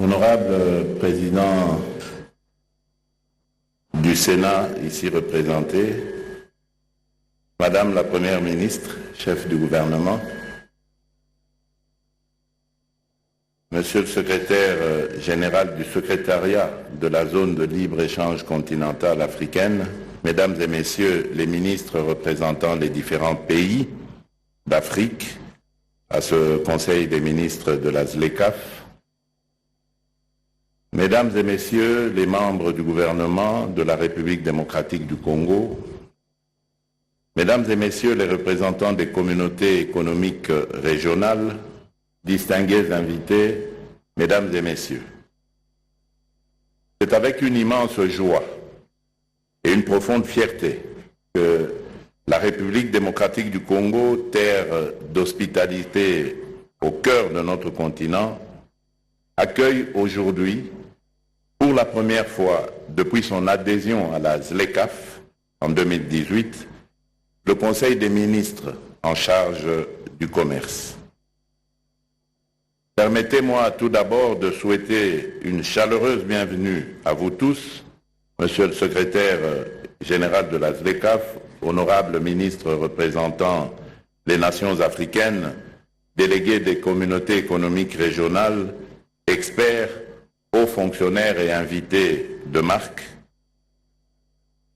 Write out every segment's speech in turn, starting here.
Honorable Président du Sénat ici représenté, Madame la Première ministre, chef du gouvernement, Monsieur le secrétaire général du secrétariat de la zone de libre-échange continentale africaine, Mesdames et Messieurs les ministres représentant les différents pays d'Afrique à ce Conseil des ministres de la ZLECAf, Mesdames et Messieurs les membres du gouvernement de la République démocratique du Congo, Mesdames et Messieurs les représentants des communautés économiques régionales, distingués invités, Mesdames et Messieurs, c'est avec une immense joie et une profonde fierté que la République démocratique du Congo, terre d'hospitalité au cœur de notre continent, accueille aujourd'hui, pour la première fois depuis son adhésion à la ZLECAf en 2018, le Conseil des ministres en charge du commerce. Permettez-moi tout d'abord de souhaiter une chaleureuse bienvenue à vous tous, Monsieur le secrétaire général de la ZLECAf, honorable ministre représentant les nations africaines, délégués des communautés économiques régionales, experts, hauts fonctionnaires et invités de marque.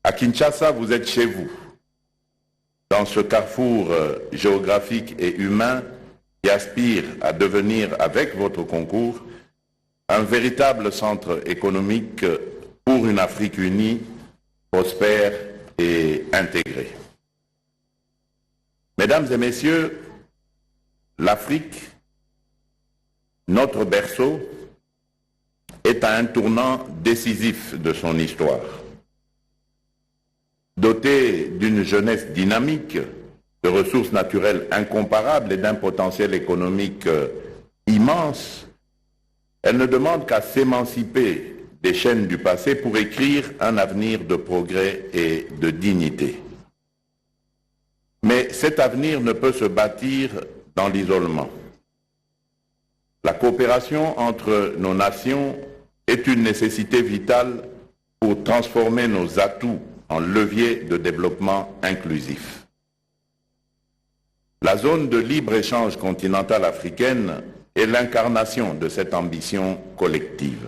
À Kinshasa, vous êtes chez vous, dans ce carrefour géographique et humain qui aspire à devenir, avec votre concours, un véritable centre économique pour une Afrique unie, prospère et intégrée. Mesdames et Messieurs, l'Afrique, notre berceau, est à un tournant décisif de son histoire. Dotée d'une jeunesse dynamique, de ressources naturelles incomparables et d'un potentiel économique immense, elle ne demande qu'à s'émanciper des chaînes du passé pour écrire un avenir de progrès et de dignité. Mais cet avenir ne peut se bâtir dans l'isolement. La coopération entre nos nations est une nécessité vitale pour transformer nos atouts en leviers de développement inclusif. La zone de libre-échange continentale africaine est l'incarnation de cette ambition collective.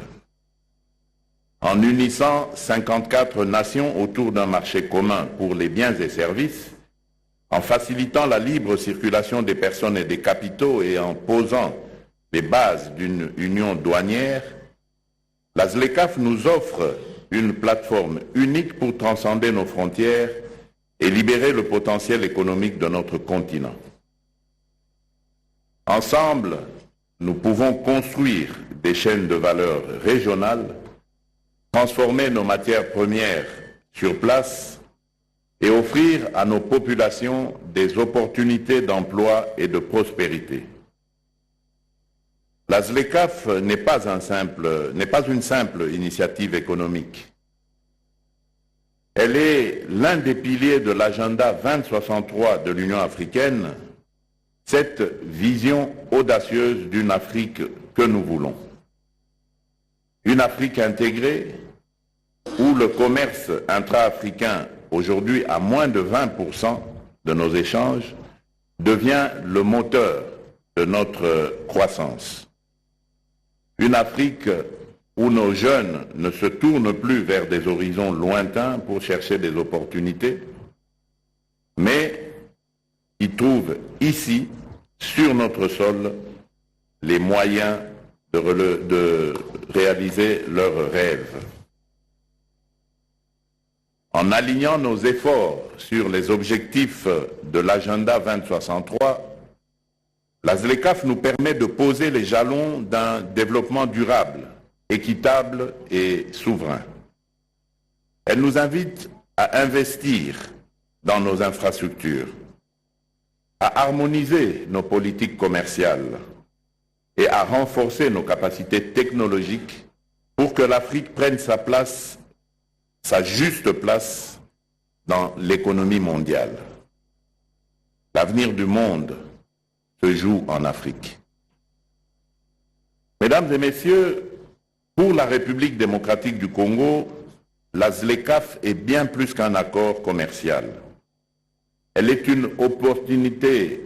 En unissant 54 nations autour d'un marché commun pour les biens et services, en facilitant la libre circulation des personnes et des capitaux et en posant les bases d'une union douanière, la ZLECAf nous offre une plateforme unique pour transcender nos frontières et libérer le potentiel économique de notre continent. Ensemble, nous pouvons construire des chaînes de valeur régionales, transformer nos matières premières sur place et offrir à nos populations des opportunités d'emploi et de prospérité. La ZLECAf n'est pas une simple initiative économique. Elle est l'un des piliers de l'agenda 2063 de l'Union africaine, cette vision audacieuse d'une Afrique que nous voulons. Une Afrique intégrée où le commerce intra-africain, aujourd'hui à moins de 20% de nos échanges, devient le moteur de notre croissance. Une Afrique où nos jeunes ne se tournent plus vers des horizons lointains pour chercher des opportunités, mais qui trouvent ici, sur notre sol, les moyens de réaliser leurs rêves. En alignant nos efforts sur les objectifs de l'agenda 2063, la ZLECAf nous permet de poser les jalons d'un développement durable, équitable et souverain. Elle nous invite à investir dans nos infrastructures, à harmoniser nos politiques commerciales et à renforcer nos capacités technologiques pour que l'Afrique prenne sa place, sa juste place dans l'économie mondiale. L'avenir du monde se joue en Afrique. Mesdames et Messieurs, Pour la République démocratique du Congo, la ZLECAf est bien plus qu'un accord commercial. Elle est une opportunité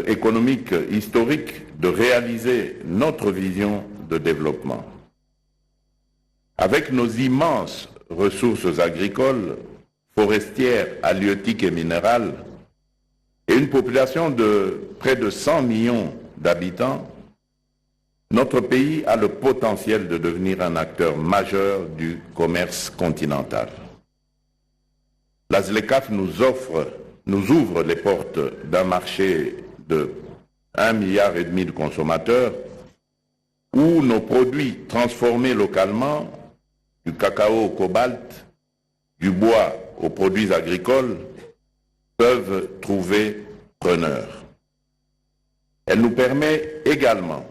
économique historique de réaliser notre vision de développement. Avec nos immenses ressources agricoles, forestières, halieutiques et minérales, et une population de près de 100 millions d'habitants, notre pays a le potentiel de devenir un acteur majeur du commerce continental. La ZLECAf nous ouvre les portes d'un marché de 1,5 milliard de consommateurs où nos produits transformés localement, du cacao au cobalt, du bois aux produits agricoles, peuvent trouver preneurs. Elle nous permet également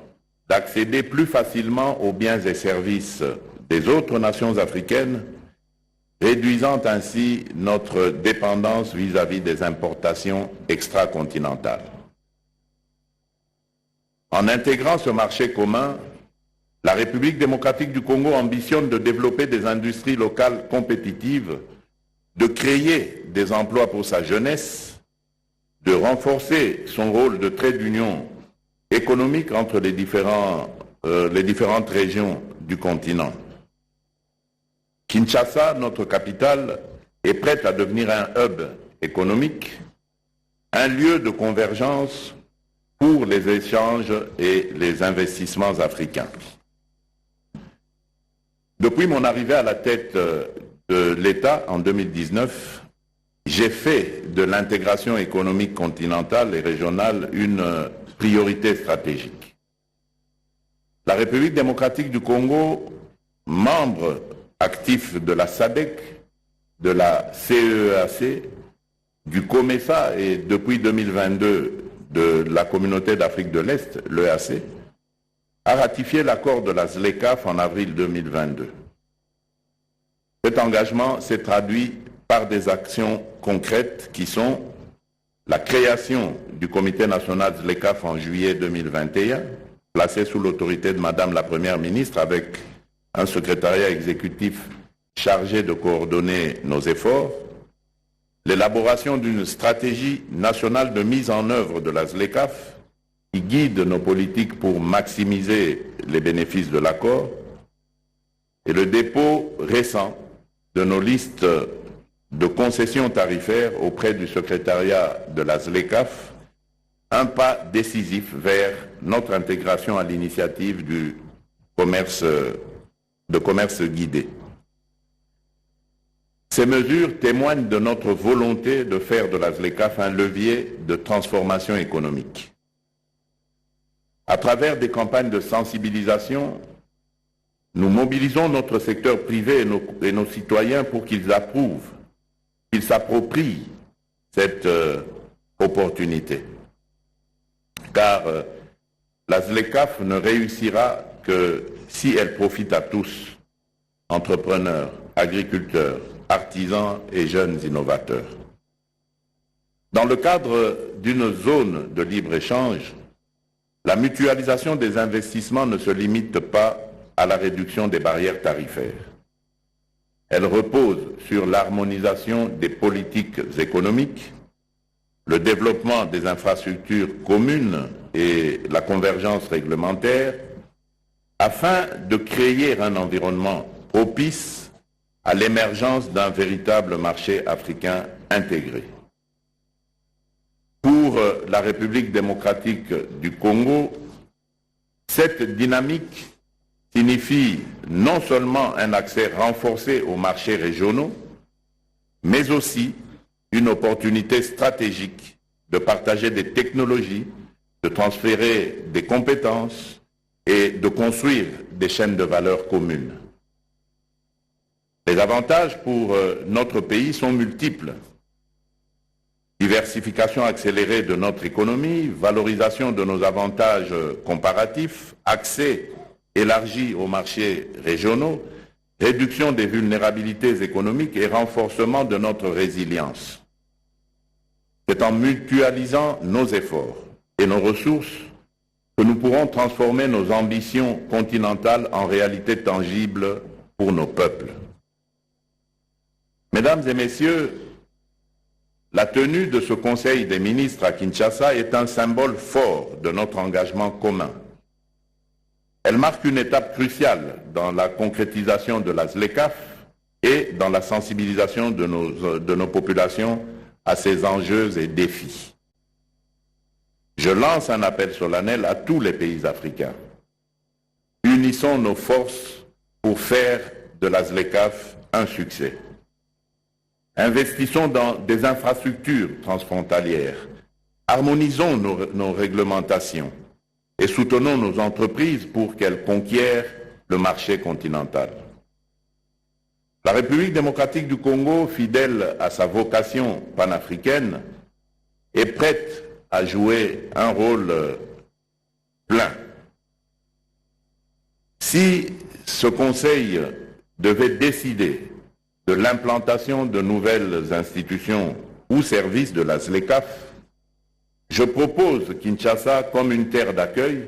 d'accéder plus facilement aux biens et services des autres nations africaines, réduisant ainsi notre dépendance vis-à-vis des importations extracontinentales. En intégrant ce marché commun, la République démocratique du Congo ambitionne de développer des industries locales compétitives, de créer des emplois pour sa jeunesse, de renforcer son rôle de trait d'union économique entre les différentes régions du continent. Kinshasa, notre capitale, est prête à devenir un hub économique, un lieu de convergence pour les échanges et les investissements africains. Depuis mon arrivée à la tête de l'État en 2019, j'ai fait de l'intégration économique continentale et régionale une priorité stratégique. La République démocratique du Congo, membre actif de la SADC, de la CEEAC, du COMESA et depuis 2022 de la Communauté d'Afrique de l'Est, l'EAC, a ratifié l'accord de la ZLECAf en avril 2022. Cet engagement s'est traduit par des actions concrètes qui sont la création du Comité national ZLECAf en juillet 2021, placé sous l'autorité de Madame la Première ministre avec un secrétariat exécutif chargé de coordonner nos efforts, l'élaboration d'une stratégie nationale de mise en œuvre de la ZLECAf qui guide nos politiques pour maximiser les bénéfices de l'accord, et le dépôt récent de nos listes de concessions tarifaires auprès du secrétariat de la ZLECAf, un pas décisif vers notre intégration à l'initiative du commerce guidé. Ces mesures témoignent de notre volonté de faire de la ZLECAf un levier de transformation économique. À travers des campagnes de sensibilisation, nous mobilisons notre secteur privé et nos citoyens pour qu'ils approuvent, qu'ils s'approprient cette opportunité. Car la ZLECAf ne réussira que si elle profite à tous, entrepreneurs, agriculteurs, artisans et jeunes innovateurs. Dans le cadre d'une zone de libre-échange, la mutualisation des investissements ne se limite pas à la réduction des barrières tarifaires. Elle repose sur l'harmonisation des politiques économiques, le développement des infrastructures communes et la convergence réglementaire, afin de créer un environnement propice à l'émergence d'un véritable marché africain intégré. Pour la République démocratique du Congo, cette dynamique signifie non seulement un accès renforcé aux marchés régionaux, mais aussi une opportunité stratégique de partager des technologies, de transférer des compétences et de construire des chaînes de valeur communes. Les avantages pour notre pays sont multiples. Diversification accélérée de notre économie, valorisation de nos avantages comparatifs, accès élargi aux marchés régionaux, réduction des vulnérabilités économiques et renforcement de notre résilience. C'est en mutualisant nos efforts et nos ressources que nous pourrons transformer nos ambitions continentales en réalité tangible pour nos peuples. Mesdames et messieurs, la tenue de ce Conseil des ministres à Kinshasa est un symbole fort de notre engagement commun. Elle marque une étape cruciale dans la concrétisation de la ZLECAf et dans la sensibilisation de nos populations à ces enjeux et défis. Je lance un appel solennel à tous les pays africains. Unissons nos forces pour faire de la ZLECAf un succès. Investissons dans des infrastructures transfrontalières. Harmonisons nos réglementations et soutenons nos entreprises pour qu'elles conquièrent le marché continental. La République démocratique du Congo, fidèle à sa vocation panafricaine, est prête à jouer un rôle plein. Si ce Conseil devait décider de l'implantation de nouvelles institutions ou services de la ZLECAf, je propose Kinshasa comme une terre d'accueil,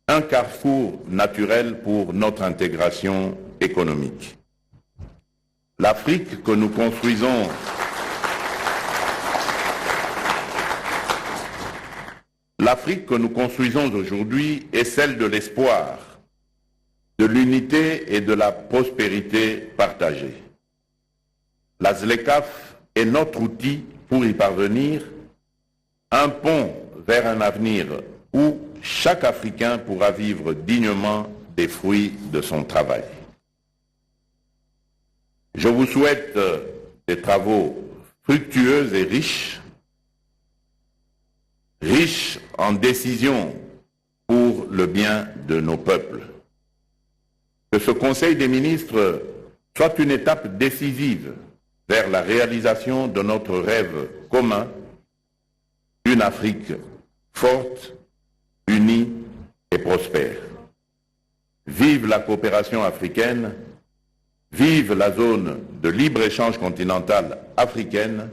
un carrefour naturel pour notre intégration économique. L'Afrique que nous construisons aujourd'hui est celle de l'espoir, de l'unité et de la prospérité partagée. La ZLECAf est notre outil pour y parvenir, un pont vers un avenir où chaque Africain pourra vivre dignement des fruits de son travail. Je vous souhaite des travaux fructueux et riches en décisions pour le bien de nos peuples. Que ce Conseil des ministres soit une étape décisive vers la réalisation de notre rêve commun, une Afrique forte, unie et prospère. Vive la coopération africaine, vive la zone de libre-échange continentale africaine.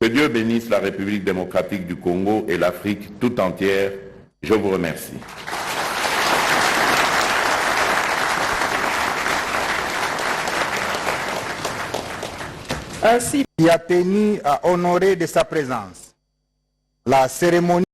Que Dieu bénisse la République démocratique du Congo et l'Afrique tout entière. Je vous remercie. Ainsi, il a tenu à honorer de sa présence la cérémonie